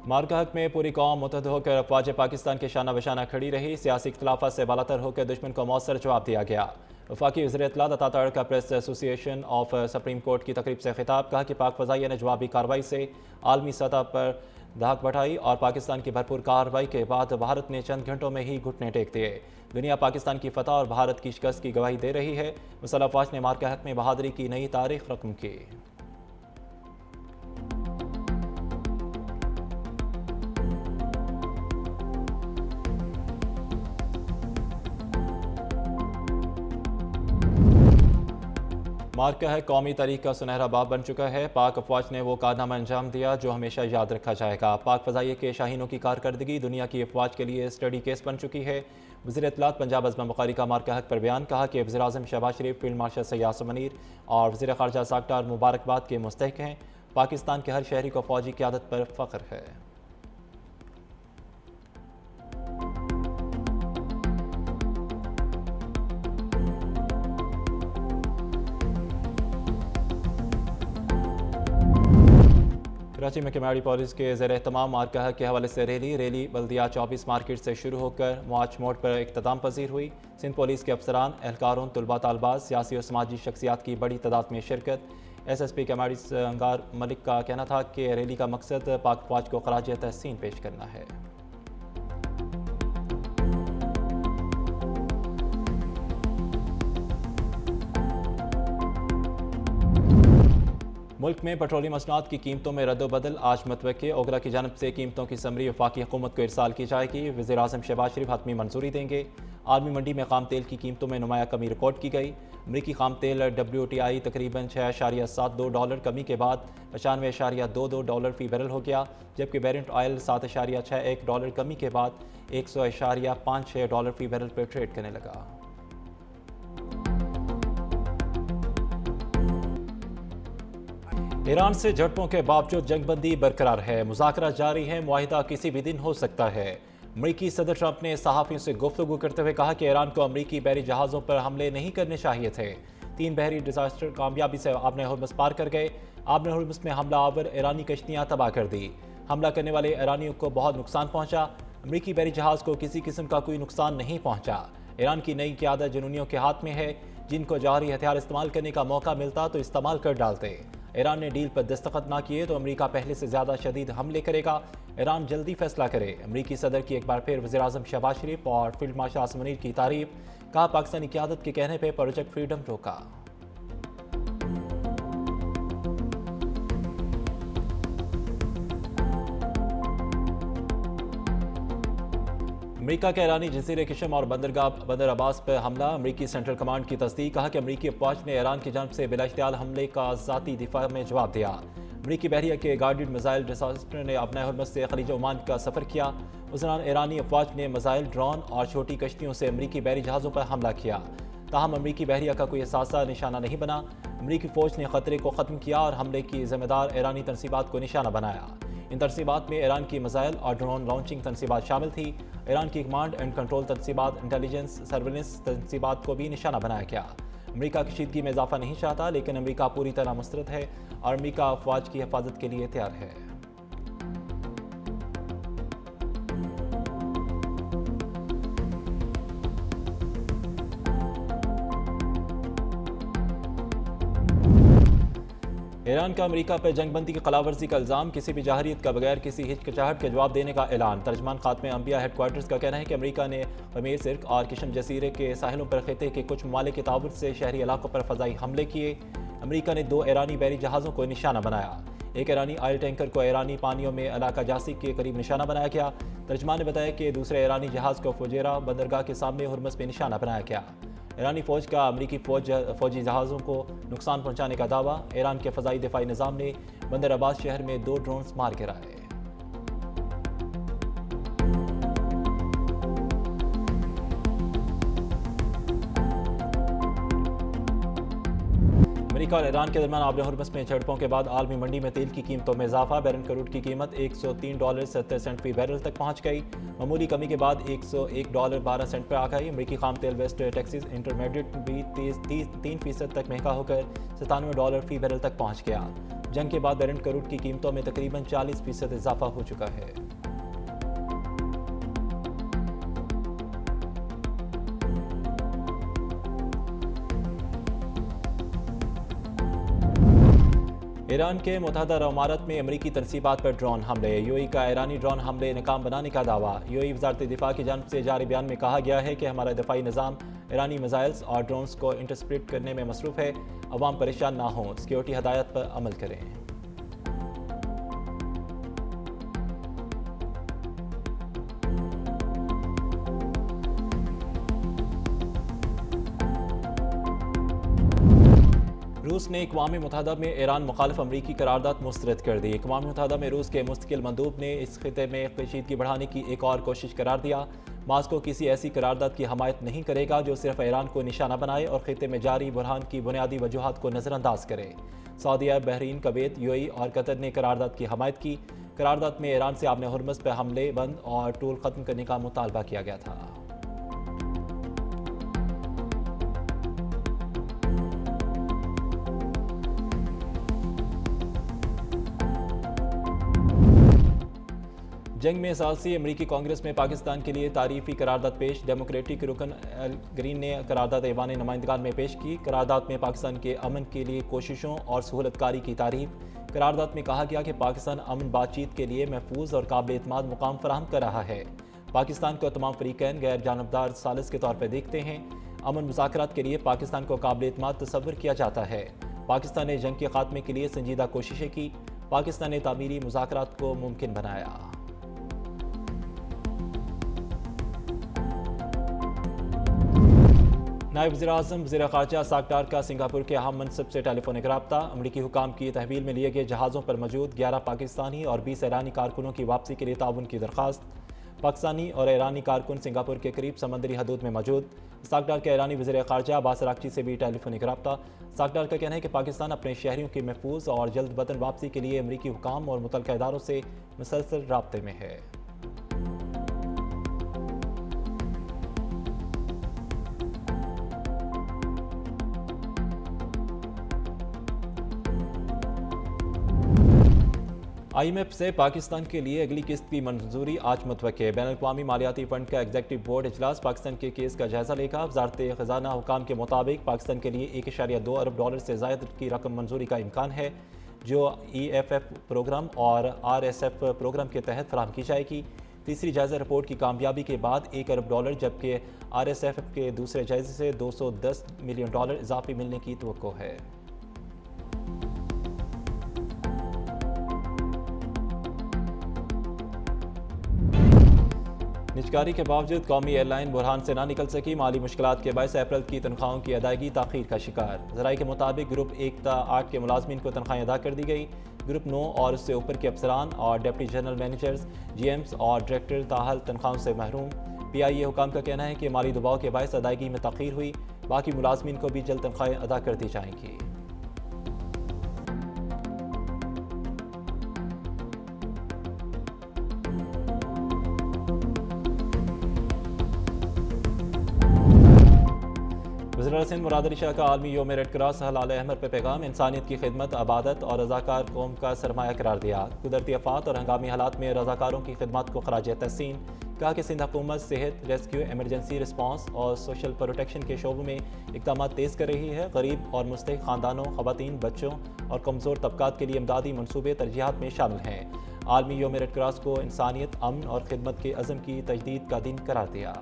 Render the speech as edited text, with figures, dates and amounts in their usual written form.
मार्का हक में पूरी कौम मुतहद होकर अफवाज पाकिस्तान के शाना बशाना खड़ी रही। सियासी इख्तलाफा से बालातर होकर दुश्मन को मौसर जवाब दिया गया। वफाकी वज़ीर इत्तलात अता तड़का press association of supreme court की तकरीब से खिताब, कहा कि पाक फ़ज़ाइया ने जवाबी कार्रवाई से आलमी सतह पर धाक बढ़ाई और पाकिस्तान की भरपूर कार्रवाई के बाद भारत ने चंद घंटों में ही घुटने टेक दिए। दुनिया पाकिस्तान की फतह और भारत की शिकस्त की गवाही दे रही है। मुसल्लह अफवाज ने मार्का हक में बहादुरी की नई तारीख रकम की। मार्का है कौमी तारीख का सुनहरा बाब बन चुका है। पाक अफवाज ने वो कारनामा अंजाम दिया जो हमेशा याद रखा जाएगा। पाक फ़ज़ाइया के शाहीनों की कारकर्दगी दुनिया की अफवाज के लिए स्टडी केस बन चुकी है। वज़ीर इत्तलात पंजाब अज़मा बुखारी का मार्का हक पर बयान, कहा कि वज़ीर आज़म शहबाज शरीफ, फील्ड मार्शल सैयद यासिर मुनीर और वज़ीर ख़ारजा साख्तार मुबारकबाद के मुस्तहिक़ हैं। पाकिस्तान के हर शहरी को फ़ौजी क़यादत पर फ़ख्र है। कराची में कमेडी पुलिस के ज़ेर एहतमाम मार्का हक के हवाले से रैली बल्दिया 24 मार्केट से शुरू होकर मार्च मोड पर इख्तिताम पजीर हुई। सिंध पुलिस के अफसरान, एहलकारों, तलबा तालबात, सियासी और समाजी शख्सियात की बड़ी तादाद में शिरकत। SSP कमेडी अंगार मलिक का कहना था कि रैली का मकसद पाक फौज को खराज तहसीन पेश करना है। मुल्क में पेट्रोलियम मसनूआत की कीमतों में रद्दबदल आज मतवक्के। ओगरा की जानब से कीमतों की समरी वफाकी हुकूमत को इरसाल की जाएगी। वज़ीर आज़म शहबाज शरीफ हतमी मंजूरी देंगे। आलमी मंडी में खाम तेल की कीमतों में नुमाया कमी रिकॉर्ड की गई। अमरीकी खाम तेल WTI तकरीबन $6.72 कमी के बाद $95.22 फ़ी बैरल हो गया, जबकि बैरेंट ऑयल $7.61 कमी के बाद $100.56 फ़ी बैरल पर ट्रेड करने लगा। ईरान से झड़पों के बावजूद जंगबंदी बरकरार है। मुज़ाकरा जारी है, मुआहिदा किसी भी दिन हो सकता है। अमरीकी सदर ट्रंप ने सहाफ़ियों से गुफ्तगू करते हुए कहा कि ईरान को अमरीकी बहरी जहाज़ों पर हमले नहीं करने चाहिए थे। 3 बहरी डिजास्टर कामयाबी से आबने हुर्मुज़ पार कर गए। आबने हुर्मुज़ में हमला आवर ईरानी कश्तियाँ तबाह कर दी। हमला करने वाले ईरानियों को बहुत नुकसान पहुँचा। अमरीकी बहरी जहाज़ को किसी किस्म का कोई नुकसान नहीं पहुँचा। ईरान की नई क़यादत जुनूनियों के हाथ में है, जिनको जौहरी हथियार इस्तेमाल करने का मौका मिलता तो इस्तेमाल कर डालते। ईरान ने डील पर दस्तखत ना किए तो अमेरिका पहले से ज़्यादा शदीद हमले करेगा। ईरान जल्दी फैसला करे। अमेरिकी सदर की एक बार फिर वज़ीर आज़म शहबाज शरीफ और फील्ड मार्शल यासिर मुनीर की तारीफ, कहा पाकिस्तानी क़यादत के कहने पर प्रोजेक्ट फ्रीडम रोका। अमेरिका के ईरानी जज़ीरे किशम और बंदर अब्बास पर हमला। अमेरिकी सेंट्रल कमांड की तस्दीक, कहा कि अमेरिकी अफवाज ने ईरान की जानब से बिलाइख्तियार हमले का ज़ाती दिफा में जवाब दिया। अमेरिकी बहरिया के गाइडेड मिसाइल डिजास्टर ने अपना हुर्मुज़ से खलीज ओमान का सफ़र किया। उस दौरान ईरानी अफवाज ने मिसाइल, ड्रोन और छोटी कश्तियों से अमेरिकी बहरी जहाज़ों पर हमला किया। ताहम अमेरिकी बहरिया का कोई असासा निशाना नहीं बना। अमेरिकी फ़ौज ने ख़तरे को ख़त्म किया और हमले की ज़िम्मेदार ईरानी तनसीबात को निशाना बनाया। इन तनसीबात में ईरान की मिसाइल और ड्रोन लॉन्चिंग तनसीबात शामिल थी। ईरान की कमांड एंड कंट्रोल तनसीबात, इंटेलिजेंस सर्विलेंस तनसीबात को भी निशाना बनाया गया। अमेरिका कशीदगी में इजाफा नहीं चाहता, लेकिन अमेरिका पूरी तरह मुस्तरद है और अमेरिका अफवाज की हिफाजत के लिए तैयार है। ईरान का अमेरिका पर जंगबंदी की खिलाफवर्जी का इल्ज़ाम, किसी भी जाहरियत का बगैर किसी हिचकिचाहट के जवाब देने का ऐलान। तर्जमान खात्मे अंबिया हेडक्वार्टर्स का कहना है कि अमेरिका ने अमीर सिर्क और किशम जजीरे के साहिलों पर खिते के कुछ ममालिक के ताबुत से शहरी इलाकों पर फ़ज़ाई हमले किए। अमेरिका ने 2 ईरानी बहरी जहाज़ों को निशाना बनाया। एक ईरानी ऑयल टैंकर को ईरानी पानियों में इलाका जासी के करीब निशाना बनाया गया। तर्जमान ने बताया कि दूसरे ईरानी जहाज़ को फुजेरा बंदरगाह के सामने हुर्मुज़ में निशाना बनाया गया। ईरानी फ़ौज का अमरीकी फ़ौजी जहाज़ों को नुकसान पहुंचाने का दावा। ईरान के फ़ज़ाई दिफाई निज़ाम ने बंदर अब्बास शहर में 2 ड्रोन्स मार गिराए। अमेरिका और ईरान के दरमियान आबने हुर्मुज़ में झड़पों के बाद आलमी मंडी में तेल की कीमतों में इजाफा। बैरल क्रूड की कीमत $103.70 फ़ी बैरल तक पहुंच गई। मामूली कमी के बाद $101.12 पर आ गई। अमेरिकी खाम तेल वेस्ट टेक्सास इंटरमीडिएट भी 3% तक महंगा होकर $97 फ़ी बैरल तक पहुंच गया, जंग के बाद बैरन क्रूड की कीमतों में तकरीबन 40% इजाफा हो चुका है। ईरान के मुतहदा अरब अमारात में अमरीकी तनसीबात पर ड्रोन हमले। यूएई का ईरानी ड्रोन हमले नाकाम बनाने का दावा। यूएई वजारत दिफा की जानिब से जारी बयान में कहा गया है कि हमारा दिफाई निज़ाम ईरानी मिसाइल्स और ड्रोन्स को इंटरसेप्ट करने में मसरूफ़ है। अवाम परेशान ना हों, सिक्योरिटी हदायत पर अमल करें। रूस ने अक़वाम मुत्तहिदा में ईरान मुखालिफ अमरीकी करारदाद मुस्तरद कर दी। अक़वाम मुत्तहिदा में रूस के मुस्तकिल मंदूब ने इस खिते में कशीदगी बढ़ाने की एक और कोशिश करार दिया। मास्को किसी ऐसी करारदाद की हमायत नहीं करेगा जो सिर्फ ईरान को निशाना बनाए और खिते में जारी बुरहान की बुनियादी वजूहात को नज़रअंदाज करे। सऊदी अरब, बहरीन, कुवैत, यूएई और कतर ने करारदाद की हमायत की। करारदाद में ईरान से आबने हुर्मुज़ पर हमले बंद और टूल ख़त्म करने का मुतालबा किया गया था। जंग में सालसी अमरीकी कांग्रेस में पाकिस्तान के लिए तारीफी करारदाद पेश। डेमोक्रेटिक रुकन एल ग्रीन ने करारदाद ऐवान नुमाइंदगान में पेश की। करारदाद में पाकिस्तान के अमन के लिए कोशिशों और सहूलतकारी की तारीफ। करारदाद में कहा गया कि पाकिस्तान अमन बातचीत के लिए महफूज और काबिल एतमाद मुकाम फराहम कर रहा है। पाकिस्तान को तमाम फरीकैन गैर जानबदार सालिस के तौर पर देखते हैं। अमन मुज़ाकरात के लिए पाकिस्तान को काबिल एतमाद तस्वर किया जाता है। पाकिस्तान ने जंग के खात्मे के लिए संजीदा कोशिशें की। पाकिस्तान ने तामीरी मुज़ाकरात को मुमकिन बनाया। नायब वज़ीर-ए-आज़म वज़ीर ख़ारजा साक डार का सिंगापुर के अहम मनसब से टेलीफोनिक रब्ता। अमरीकी हुकाम की तहवील में लिए गए जहाज़ों पर मौजूद 11 पाकिस्तानी और 20 ईरानी कारकुनों की वापसी के लिए ताउन की दरख्वास्त। पाकिस्तानी और ईरानी कारकुन सिंगापुर के करीब समंदरी हदूद में मौजूद। साक डार के ईरानी वज़ीर ख़ारजा अब्बास अराग़ची से भी टेलीफोनिक रब्ता। साक डार का कहना है कि पाकिस्तान अपने शहरियों की महफूज और जल्द वतन वापसी के लिए अमरीकी हुकाम और मुतल्लिक़ा इदारों से मुसलसल राब्ते में है। IMF से पाकिस्तान के लिए अगली किस्त की मंजूरी आज मुतवक्के। बैनुल-अक़वामी मालियाती फंड का एग्जीक्यूटिव बोर्ड इजलास पाकिस्तान के केस का जायजा लेगा। वज़ारत ख़ज़ाना हुकाम के मुताबिक पाकिस्तान के लिए $1.2 अरब से ज़ायद की रकम मंजूरी का इम्कान है, जो EFF प्रोग्राम और RSF प्रोग्राम के तहत फराहम की जाएगी। तीसरी जायजा रिपोर्ट की कामयाबी के बाद $1 अरब, जबकि RSF के दूसरे जायजे से $210 मिलियन इजाफी मिलने की तवक्को है। निजकारी के बावजूद कौमी एयरलाइन बुरहान से ना निकल सकी। माली मुश्किलात के बायस अप्रैल की तनख्वाहों की अदायगी ताख़ीर का शिकार। ज़राए के मुताबिक ग्रुप 1 ता 8 के मुलाजमीन को तनख्वाहें अदा कर दी गई। ग्रुप 9 और उससे ऊपर के अफसरान और डिप्टी जनरल मैनेजर्स, GMs और डायरेक्टर ताहाल तनख्वाहों से महरूम। PIA हुकाम का कहना है कि माली दबाव के बायस अदायगी में ताख़ीर हुई। बाकी मुलाजमीन को भी जल्द तनख्वाहें अदा कर दी जाएंगी। वज़ीर-ए-सिंध मुराद अली शाह का आलमी योम रेड क्रॉस हलाल अहमद पर पैगाम। इंसानियत की खिदमत, अबादत और रज़ाकार कौम का सरमाया करार दिया। कुदरती आफात और हंगामी हालात में रज़ाकारों की खिदमत को खराज तहसीन। कहा कि सिंध हुकूमत सेहत, रेस्क्यू, एमरजेंसी रिस्पॉन्स और सोशल प्रोटेक्शन के शोबों में इक़दामात तेज़ कर रही है। गरीब और मुस्तहिक़ ख़ानदानों, ख़वातीन, बच्चों और कमज़ोर तबकात के लिए इमदादी मनसूबे तरजीहात में शामिल हैं। आलमी योम रेड क्रॉस को इंसानियत, अमन और खिदमत के अज़म की तजदीद का दिन करार दिया।